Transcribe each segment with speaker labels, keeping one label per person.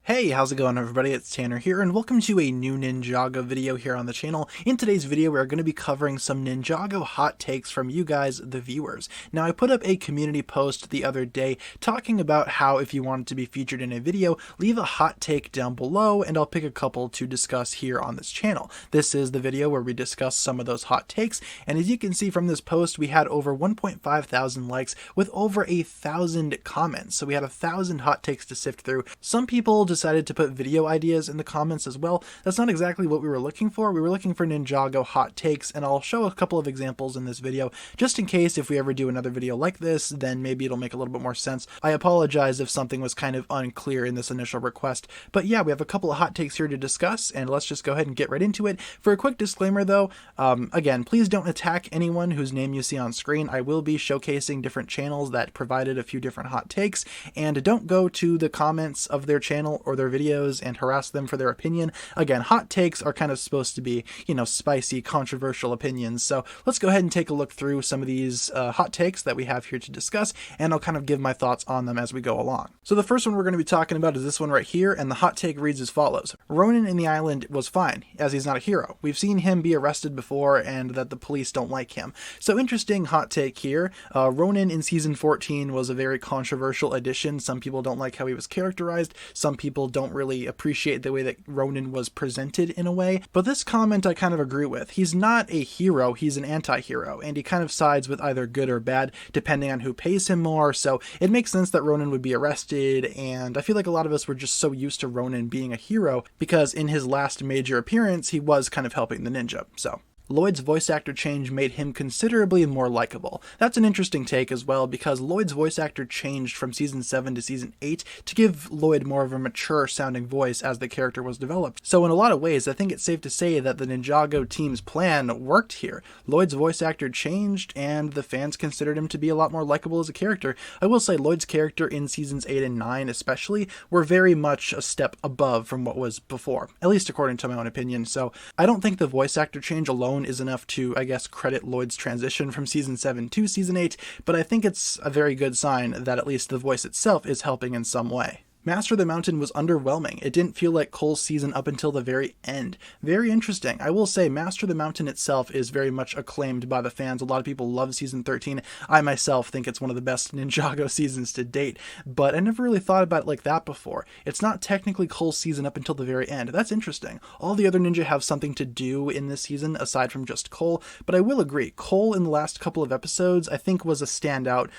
Speaker 1: Hey, how's it going everybody? It's Tanner here and welcome to a new Ninjago video here on the channel. In today's video we're going to be covering some Ninjago hot takes from you guys, the viewers. Now I put up a community post the other day talking about how if you wanted to be featured in a video, leave a hot take down below and I'll pick a couple to discuss here on this channel. This is the video where we discuss some of those hot takes, and as you can see from this post we had over 1.5 thousand likes with over 1,000 comments. So we had 1,000 hot takes to sift through. Some people decided to put video ideas in the comments as well. That's not exactly what we were looking for. We were looking for Ninjago hot takes, and I'll show a couple of examples in this video just in case if we ever do another video like this, then maybe it'll make a little bit more sense. I apologize if something was kind of unclear in this initial request, but yeah, we have a couple of hot takes here to discuss, and let's just go ahead and get right into it. For a quick disclaimer though, again, please don't attack anyone whose name you see on screen. I will be showcasing different channels that provided a few different hot takes, and don't go to the comments of their channel or their videos and harass them for their opinion. Again, hot takes are kind of supposed to be, spicy, controversial opinions. So let's go ahead and take a look through some of these hot takes that we have here to discuss, and I'll kind of give my thoughts on them as we go along. So the first one we're going to be talking about is this one right here, and the hot take reads as follows. Ronin in the island was fine, as he's not a hero. We've seen him be arrested before and that the police don't like him. So interesting hot take here. Ronin in season 14 was a very controversial addition. Some people don't like how he was characterized. Some people don't really appreciate the way that Ronin was presented in a way, but this comment I kind of agree with. He's not a hero, he's an anti-hero, and he kind of sides with either good or bad depending on who pays him more, so it makes sense that Ronin would be arrested, and I feel like a lot of us were just so used to Ronin being a hero because in his last major appearance he was kind of helping the ninja, so. Lloyd's voice actor change made him considerably more likable. That's an interesting take as well, because Lloyd's voice actor changed from season 7 to season 8 to give Lloyd more of a mature sounding voice as the character was developed. So in a lot of ways, I think it's safe to say that the Ninjago team's plan worked here. Lloyd's voice actor changed, and the fans considered him to be a lot more likable as a character. I will say Lloyd's character in seasons 8 and 9 especially were very much a step above from what was before, at least according to my own opinion. So I don't think the voice actor change alone is enough to, I guess, credit Lloyd's transition from season 7 to season 8, but I think it's a very good sign that at least the voice itself is helping in some way. Master of the Mountain was underwhelming. It didn't feel like Cole's season up until the very end. Very interesting. I will say Master of the Mountain itself is very much acclaimed by the fans. A lot of people love season 13. I myself think it's one of the best Ninjago seasons to date, but I never really thought about it like that before. It's not technically Cole's season up until the very end. That's interesting. All the other ninja have something to do in this season aside from just Cole, but I will agree, Cole in the last couple of episodes I think was a standout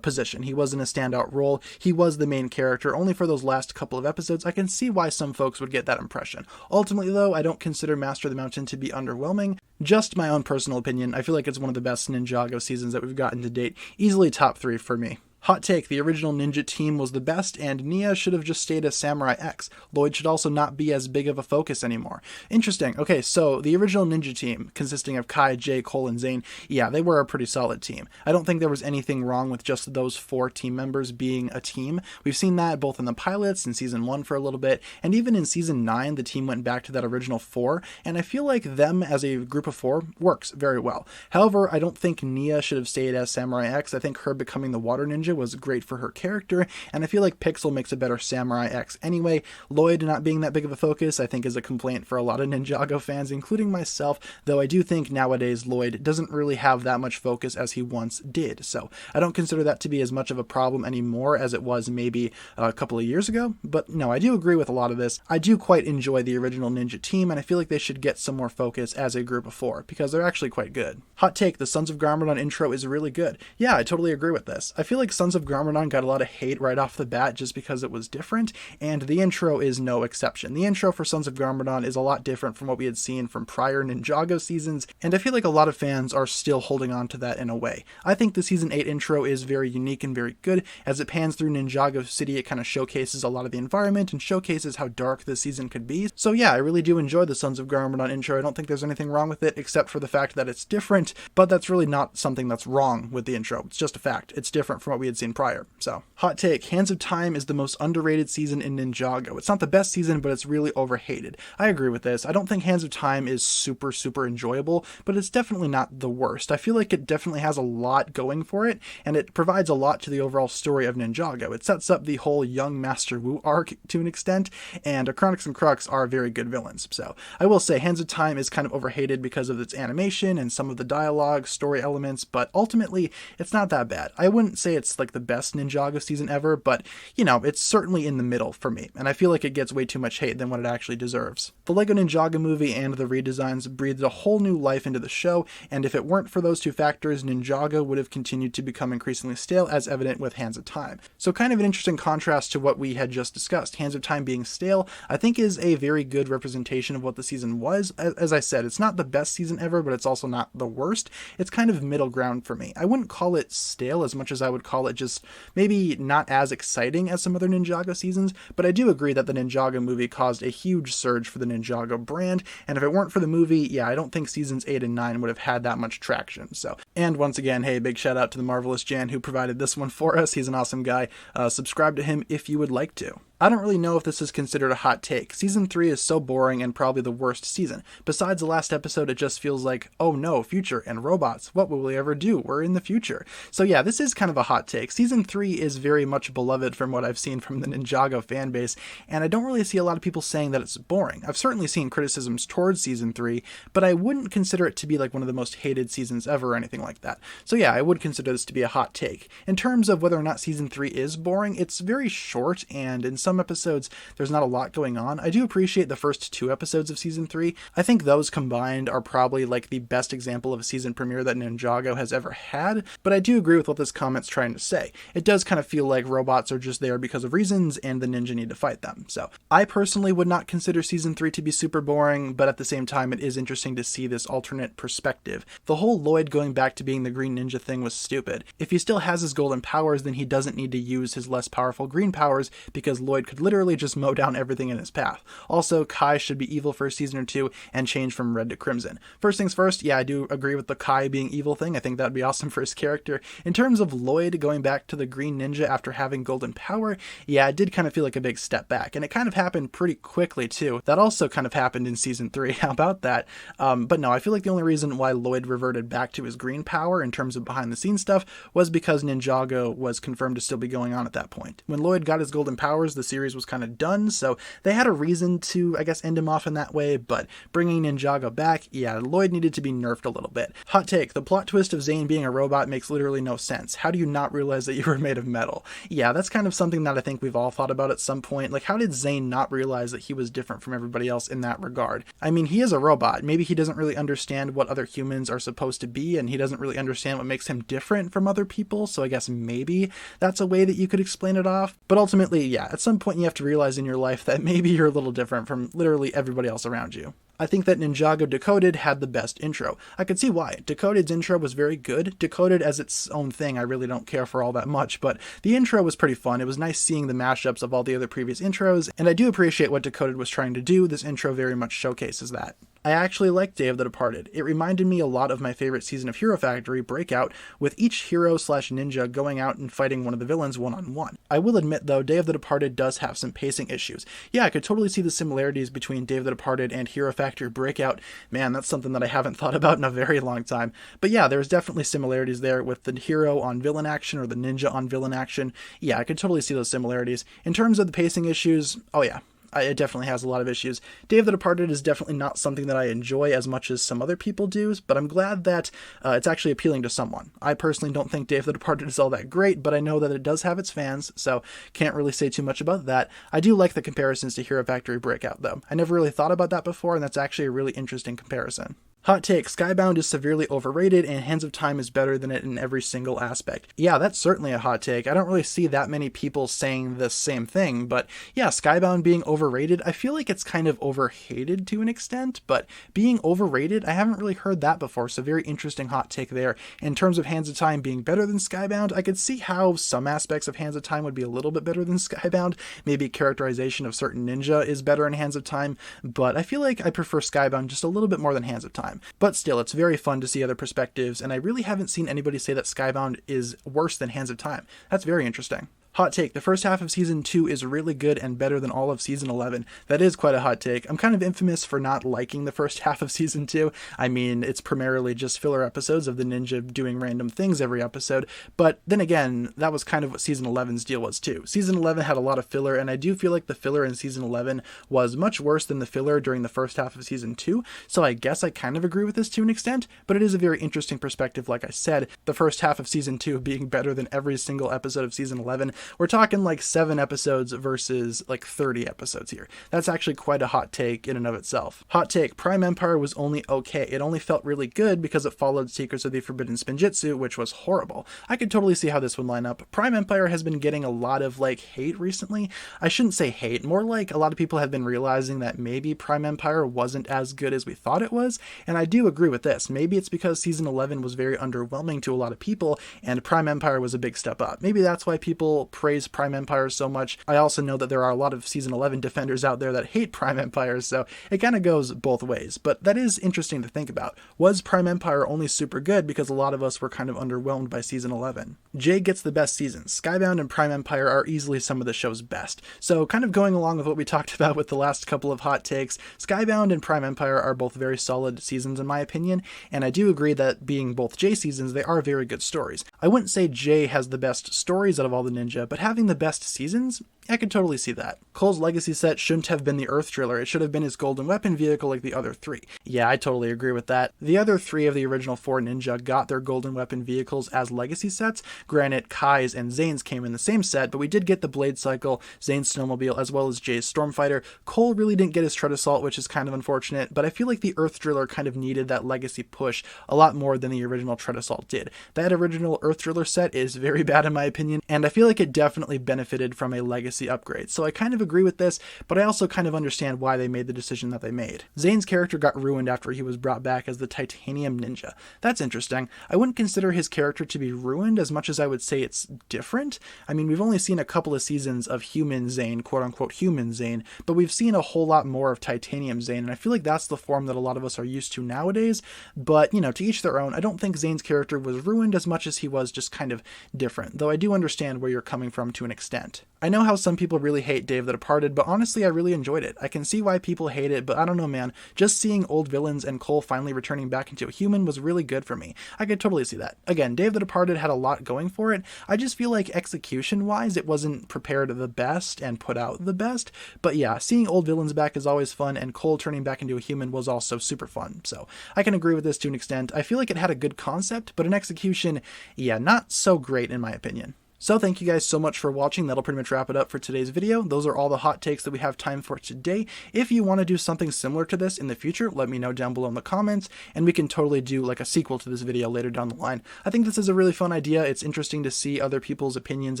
Speaker 1: position. He wasn't a standout role. He was the main character, only for those last couple of episodes. I can see why some folks would get that impression. Ultimately though, I don't consider Master of the Mountain to be underwhelming. Just my own personal opinion. I feel like it's one of the best Ninjago seasons that we've gotten to date. Easily top 3 for me. Hot take, the original ninja team was the best and Nia should have just stayed as Samurai X. Lloyd should also not be as big of a focus anymore. Interesting. Okay, so the original ninja team, consisting of Kai, Jay, Cole, and Zane, yeah, they were a pretty solid team. I don't think there was anything wrong with just those 4 team members being a team. We've seen that both in the pilots, in season 1 for a little bit, and even in season 9 the team went back to that original 4, and I feel like them as a group of 4 works very well. However, I don't think Nia should have stayed as Samurai X. I think her becoming the water ninja was great for her character, and I feel like Pixel makes a better Samurai X anyway. Lloyd not being that big of a focus I think is a complaint for a lot of Ninjago fans, including myself, though I do think nowadays Lloyd doesn't really have that much focus as he once did, so I don't consider that to be as much of a problem anymore as it was maybe a couple of years ago. But no, I do agree with a lot of this. I do quite enjoy the original ninja team, and I feel like they should get some more focus as a group of 4 because they're actually quite good. Hot take, the Sons of Garmadon intro is really good. Yeah, I totally agree with this. I feel like Sons of Garmadon got a lot of hate right off the bat just because it was different, and the intro is no exception. The intro for Sons of Garmadon is a lot different from what we had seen from prior Ninjago seasons, and I feel like a lot of fans are still holding on to that in a way. I think the season 8 intro is very unique and very good. As it pans through Ninjago City, it kind of showcases a lot of the environment and showcases how dark this season could be. So yeah, I really do enjoy the Sons of Garmadon intro. I don't think there's anything wrong with it except for the fact that it's different, but that's really not something that's wrong with the intro. It's just a fact. It's different from what we we had seen prior. So, hot take, Hands of Time is the most underrated season in Ninjago. It's not the best season, but it's really overhated. I agree with this. I don't think Hands of Time is super enjoyable, but it's definitely not the worst. I feel like it definitely has a lot going for it, and it provides a lot to the overall story of Ninjago. It sets up the whole young Master Wu arc to an extent, and Chronix and Crux are very good villains. So I will say Hands of Time is kind of overhated because of its animation and some of the dialogue, story elements, but ultimately it's not that bad. I wouldn't say it's like the best Ninjago season ever, but you know, it's certainly in the middle for me, and I feel like it gets way too much hate than what it actually deserves. The Lego Ninjago movie and the redesigns breathed a whole new life into the show, and if it weren't for those two factors, Ninjago would have continued to become increasingly stale, as evident with Hands of Time. So kind of an interesting contrast to what we had just discussed. Hands of Time being stale, I think, is a very good representation of what the season was. As I said, it's not the best season ever, but it's also not the worst. It's kind of middle ground for me. I wouldn't call it stale as much as I would call it just maybe not as exciting as some other Ninjago seasons, but I do agree that the Ninjago movie caused a huge surge for the Ninjago brand, and if it weren't for the movie, yeah, I don't think seasons 8 and 9 would have had that much traction. So, and once again, hey, big shout out to the Marvelous Jan who provided this one for us. He's an awesome guy. Subscribe to him if you would like to. I don't really know if this is considered a hot take. Season 3 is so boring and probably the worst season. Besides the last episode, it just feels like, oh no, future and robots. What will we ever do? We're in the future. So yeah, this is kind of a hot take. Season 3 is very much beloved from what I've seen from the Ninjago fanbase, and I don't really see a lot of people saying that it's boring. I've certainly seen criticisms towards Season 3, but I wouldn't consider it to be like one of the most hated seasons ever or anything like that. So yeah, I would consider this to be a hot take. In terms of whether or not Season 3 is boring, it's very short, and in some episodes there's not a lot going on. I do appreciate the first 2 episodes of Season 3. I think those combined are probably like the best example of a season premiere that Ninjago has ever had, but I do agree with what this comment's trying to say. It does kind of feel like robots are just there because of reasons and the ninja need to fight them. So I personally would not consider Season 3 to be super boring, but at the same time it is interesting to see this alternate perspective. The whole Lloyd going back to being the green ninja thing was stupid. If he still has his golden powers, then he doesn't need to use his less powerful green powers, because Lloyd could literally just mow down everything in his path. Also, Kai should be evil for a season or 2 and change from red to crimson. First things first, yeah, I do agree with the Kai being evil thing. I think that'd be awesome for his character. In terms of Lloyd going back to the green ninja after having golden power, yeah, it did kind of feel like a big step back, and it kind of happened pretty quickly too. That also kind of happened in Season 3. How about that? But no, I feel like the only reason why Lloyd reverted back to his green power in terms of behind the scenes stuff was because Ninjago was confirmed to still be going on at that point. When Lloyd got his golden powers, the series was kind of done, so they had a reason to, I guess, end him off in that way, but bringing Ninjago back, yeah, Lloyd needed to be nerfed a little bit. Hot take, the plot twist of Zane being a robot makes literally no sense. How do you not realize that you were made of metal? Yeah, that's kind of something that I think we've all thought about at some point. Like, how did Zane not realize that he was different from everybody else in that regard? I mean, he is a robot. Maybe he doesn't really understand what other humans are supposed to be, and he doesn't really understand what makes him different from other people, so I guess maybe that's a way that you could explain it off. But ultimately, yeah, at some point you have to realize in your life that maybe you're a little different from literally everybody else around you. I think that Ninjago Decoded had the best intro. I could see why. Decoded's intro was very good. Decoded as its own thing, I really don't care for all that much, but the intro was pretty fun. It was nice seeing the mashups of all the other previous intros, and I do appreciate what Decoded was trying to do. This intro very much showcases that. I actually liked Day of the Departed. It reminded me a lot of my favorite season of Hero Factory, Breakout, with each hero/ninja going out and fighting one of the villains one-on-one. I will admit though, Day of the Departed does have some pacing issues. Yeah, I could totally see the similarities between Day of the Departed and Hero Factory Breakout. Man, that's something that I haven't thought about in a very long time. But yeah, there's definitely similarities there with the hero on villain action or the ninja on villain action. Yeah, I could totally see those similarities. In terms of the pacing issues, oh yeah, it definitely has a lot of issues. Day of the Departed is definitely not something that I enjoy as much as some other people do, but I'm glad that it's actually appealing to someone. I personally don't think Day of the Departed is all that great, but I know that it does have its fans, so can't really say too much about that. I do like the comparisons to Hero Factory Breakout, though. I never really thought about that before, and that's actually a really interesting comparison. Hot take, Skybound is severely overrated and Hands of Time is better than it in every single aspect. Yeah, that's certainly a hot take. I don't really see that many people saying the same thing, but yeah, Skybound being overrated, I feel like it's kind of overhated to an extent, but being overrated, I haven't really heard that before, so very interesting hot take there. In terms of Hands of Time being better than Skybound, I could see how some aspects of Hands of Time would be a little bit better than Skybound. Maybe characterization of certain ninja is better in Hands of Time, but I feel like I prefer Skybound just a little bit more than Hands of Time. time. But still, it's very fun to see other perspectives, and I really haven't seen anybody say that Skybound is worse than Hands of Time. That's very interesting. Hot take, the first half of Season 2 is really good and better than all of Season 11. That is quite a hot take. I'm kind of infamous for not liking the first half of Season 2. I mean, it's primarily just filler episodes of the ninja doing random things every episode, but then again, that was kind of what Season 11's deal was too. Season 11 had a lot of filler, and I do feel like the filler in Season 11 was much worse than the filler during the first half of Season 2, so I guess I kind of agree with this to an extent, but it is a very interesting perspective, like I said, the first half of Season 2 being better than every single episode of Season 11. We're talking like 7 episodes versus like 30 episodes here. That's actually quite a hot take in and of itself. Hot take, Prime Empire was only okay. It only felt really good because it followed Secrets of the Forbidden Spinjitzu, which was horrible. I could totally see how this would line up. Prime Empire has been getting a lot of like hate recently. I shouldn't say hate, more like a lot of people have been realizing that maybe Prime Empire wasn't as good as we thought it was, and I do agree with this. Maybe it's because Season 11 was very underwhelming to a lot of people, and Prime Empire was a big step up. Maybe that's why people praise Prime Empire so much. I also know that there are a lot of Season 11 defenders out there that hate Prime Empire, so it kind of goes both ways, but that is interesting to think about. Was Prime Empire only super good because a lot of us were kind of underwhelmed by Season 11? Jay gets the best seasons. Skybound and Prime Empire are easily some of the show's best. So kind of going along with what we talked about with the last couple of hot takes, Skybound and Prime Empire are both very solid seasons in my opinion, and I do agree that being both Jay seasons, they are very good stories. I wouldn't say Jay has the best stories out of all the ninja, but having the best seasons, I could totally see that. Cole's legacy set shouldn't have been the Earth Driller, it should have been his golden weapon vehicle like the other 3. Yeah, I totally agree with that. The other 3 of the original 4 ninja got their golden weapon vehicles as legacy sets. Granted, Kai's and Zane's came in the same set, but we did get the Blade Cycle, Zane's Snowmobile, as well as Jay's Stormfighter. Cole really didn't get his Tread Assault, which is kind of unfortunate, but I feel like the Earth Driller kind of needed that legacy push a lot more than the original Tread Assault did. That original Earth Driller set is very bad in my opinion, and I feel like it definitely benefited from a legacy upgrade. So I kind of agree with this, but I also kind of understand why they made the decision that they made. Zane's character got ruined after he was brought back as the Titanium Ninja. That's interesting. I wouldn't consider his character to be ruined as much as I would say it's different. I mean, we've only seen a couple of seasons of human Zane, quote unquote human Zane, but we've seen a whole lot more of Titanium Zane, and I feel like that's the form that a lot of us are used to nowadays, but you know, to each their own. I don't think Zane's character was ruined as much as he was just kind of different, though I do understand where you're coming from to an extent. I know how some people really hate Dave the Departed, but honestly I really enjoyed it. I can see why people hate it, but I don't know, man. Just seeing old villains and Cole finally returning back into a human was really good for me. I could totally see that. Again, Dave the Departed had a lot going for it. I just feel like execution-wise it wasn't prepared the best and put out the best, but yeah, seeing old villains back is always fun, and Cole turning back into a human was also super fun, so I can agree with this to an extent. I feel like it had a good concept, but in execution, yeah, not so great in my opinion. So thank you guys so much for watching. That'll pretty much wrap it up for today's video. Those are all the hot takes that we have time for today. If you want to do something similar to this in the future, let me know down below in the comments, and we can totally do like a sequel to this video later down the line. I think this is a really fun idea. It's interesting to see other people's opinions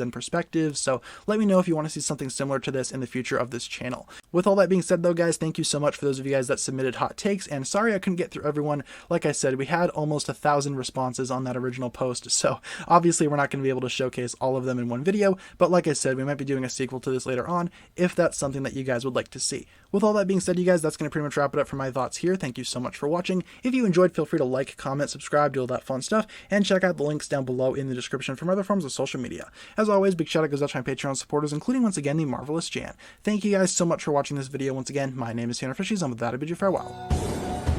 Speaker 1: and perspectives, so let me know if you want to see something similar to this in the future of this channel. With all that being said though, guys, thank you so much for those of you guys that submitted hot takes, and sorry I couldn't get through everyone. Like I said, we had almost 1,000 responses on that original post, so obviously we're not going to be able to showcase all of them in one video, but like I said, we might be doing a sequel to this later on if that's something that you guys would like to see. With all that being said, you guys, that's going to pretty much wrap it up for my thoughts here. Thank you so much for watching. If you enjoyed, feel free to like, comment, subscribe, do all that fun stuff, and check out the links down below in the description for other forms of social media. As always, big shout out goes out to my Patreon supporters, including once again the marvelous Jan. Thank you guys so much for watching this video. Once again, my name is TannerFishies, and with that I bid you farewell.